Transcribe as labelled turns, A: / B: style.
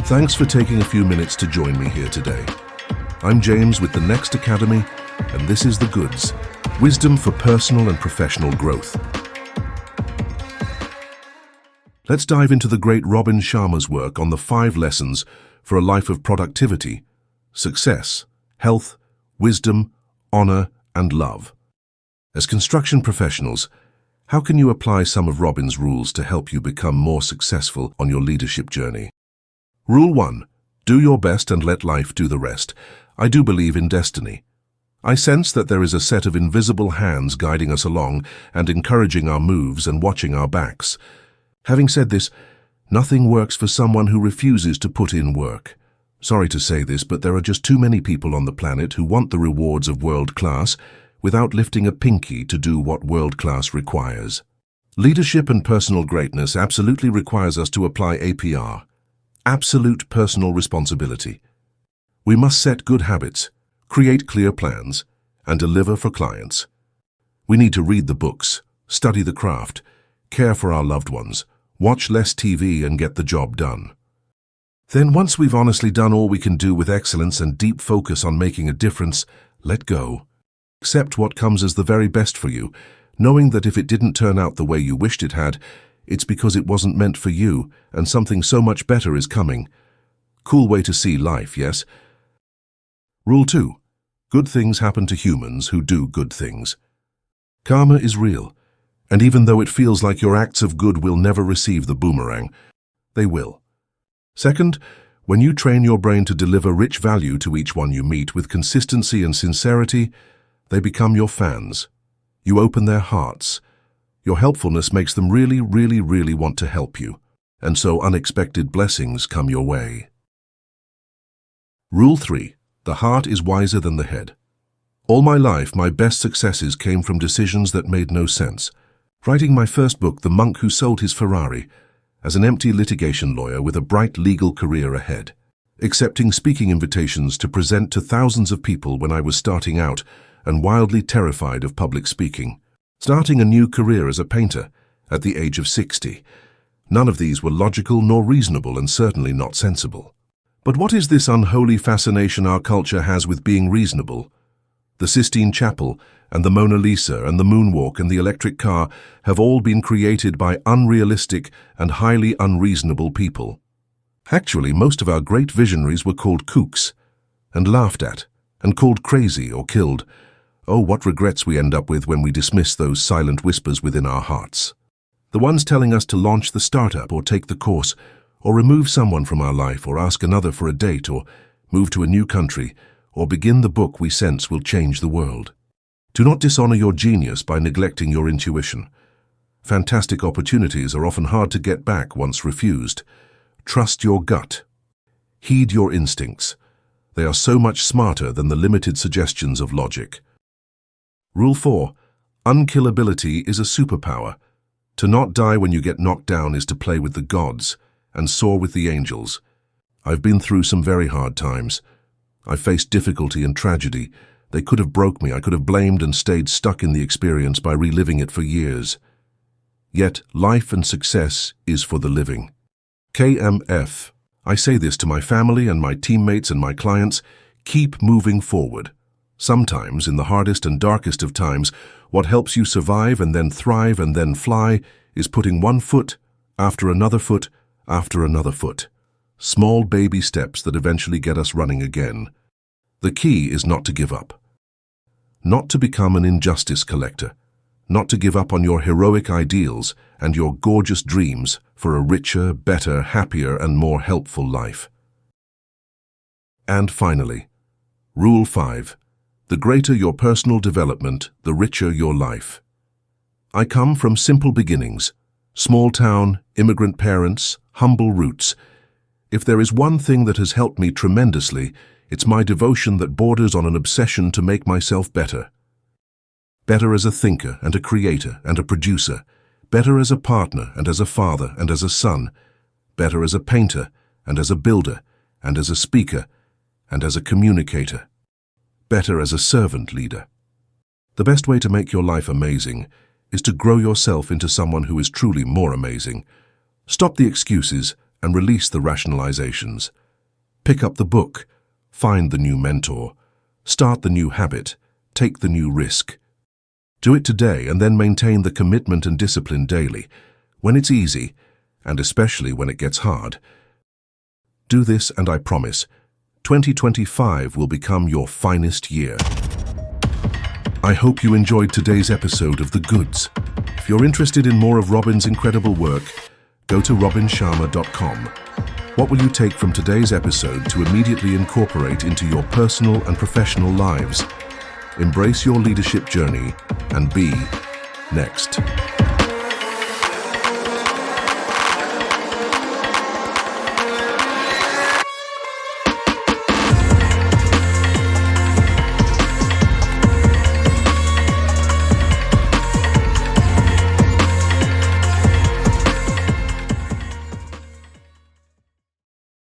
A: Thanks for taking a few minutes to join me here today. I'm James with the Next Academy, and this is The Goods, wisdom for personal and professional growth. Let's dive into the great Robin Sharma's work on the 5 lessons for a life of productivity, success, health, wisdom, honor, and love. As construction professionals, how can you apply some of Robin's rules to help you become more successful on your leadership journey? Rule 1. Do your best and let life do the rest. I do believe in destiny. I sense that there is a set of invisible hands guiding us along and encouraging our moves and watching our backs. Having said this, nothing works for someone who refuses to put in work. Sorry to say this, but there are just too many people on the planet who want the rewards of world class without lifting a pinky to do what world class requires. Leadership and personal greatness absolutely requires us to apply APR. Absolute personal responsibility. We must set good habits, create clear plans, and deliver for clients. We need to read the books, study the craft, care for our loved ones, watch less TV and get the job done. Then once we've honestly done all we can do with excellence and deep focus on making a difference, let go. Accept what comes as the very best for you, knowing that if it didn't turn out the way you wished it had, it's because it wasn't meant for you, and something so much better is coming. Cool way to see life, yes? Rule 2. Good things happen to humans who do good things. Karma is real, and even though it feels like your acts of good will never receive the boomerang, they will. Second, when you train your brain to deliver rich value to each one you meet with consistency and sincerity, they become your fans. You open their hearts. Your helpfulness makes them really want to help you, and so unexpected blessings come your way. Rule 3. The heart is wiser than the head. All my life, my best successes came from decisions that made no sense. Writing my first book, The Monk Who Sold His Ferrari, as an empty litigation lawyer with a bright legal career ahead. Accepting speaking invitations to present to thousands of people when I was starting out and wildly terrified of public speaking. Starting a new career as a painter at the age of 60. None of these were logical nor reasonable and certainly not sensible. But what is this unholy fascination our culture has with being reasonable? The Sistine Chapel and the Mona Lisa and the moonwalk and the electric car have all been created by unrealistic and highly unreasonable people. Actually, most of our great visionaries were called kooks and laughed at and called crazy or killed. Oh, what regrets we end up with when we dismiss those silent whispers within our hearts. The ones telling us to launch the startup or take the course, or remove someone from our life, or ask another for a date, or move to a new country, or begin the book we sense will change the world. Do not dishonor your genius by neglecting your intuition. Fantastic opportunities are often hard to get back once refused. Trust your gut. Heed your instincts. They are so much smarter than the limited suggestions of logic. Rule 4. Unkillability is a superpower. To not die when you get knocked down is to play with the gods and soar with the angels. I've been through some very hard times. I've faced difficulty and tragedy. They could have broke me. I could have blamed and stayed stuck in the experience by reliving it for years. Yet life and success is for the living. KMF. I say this to my family and my teammates and my clients. Keep moving forward. Sometimes, in the hardest and darkest of times, what helps you survive and then thrive and then fly is putting one foot after another foot after another foot. Small baby steps that eventually get us running again. The key is not to give up. Not to become an injustice collector. Not to give up on your heroic ideals and your gorgeous dreams for a richer, better, happier, and more helpful life. And finally, Rule 5. The greater your personal development, the richer your life. I come from simple beginnings, small town, immigrant parents, humble roots. If there is one thing that has helped me tremendously, it's my devotion that borders on an obsession to make myself better. Better as a thinker and a creator and a producer. Better as a partner and as a father and as a son. Better as a painter and as a builder and as a speaker and as a communicator. Better as a servant leader. The best way to make your life amazing is to grow yourself into someone who is truly more amazing. Stop the excuses and release the rationalizations. Pick up the book, find the new mentor, start the new habit, take the new risk. Do it today and then maintain the commitment and discipline daily, when it's easy, and especially when it gets hard. Do this and I promise, 2025 will become your finest year. I hope you enjoyed today's episode of The Goods. If you're interested in more of Robin's incredible work, go to robinsharma.com. What will you take from today's episode to immediately incorporate into your personal and professional lives? Embrace your leadership journey and be next.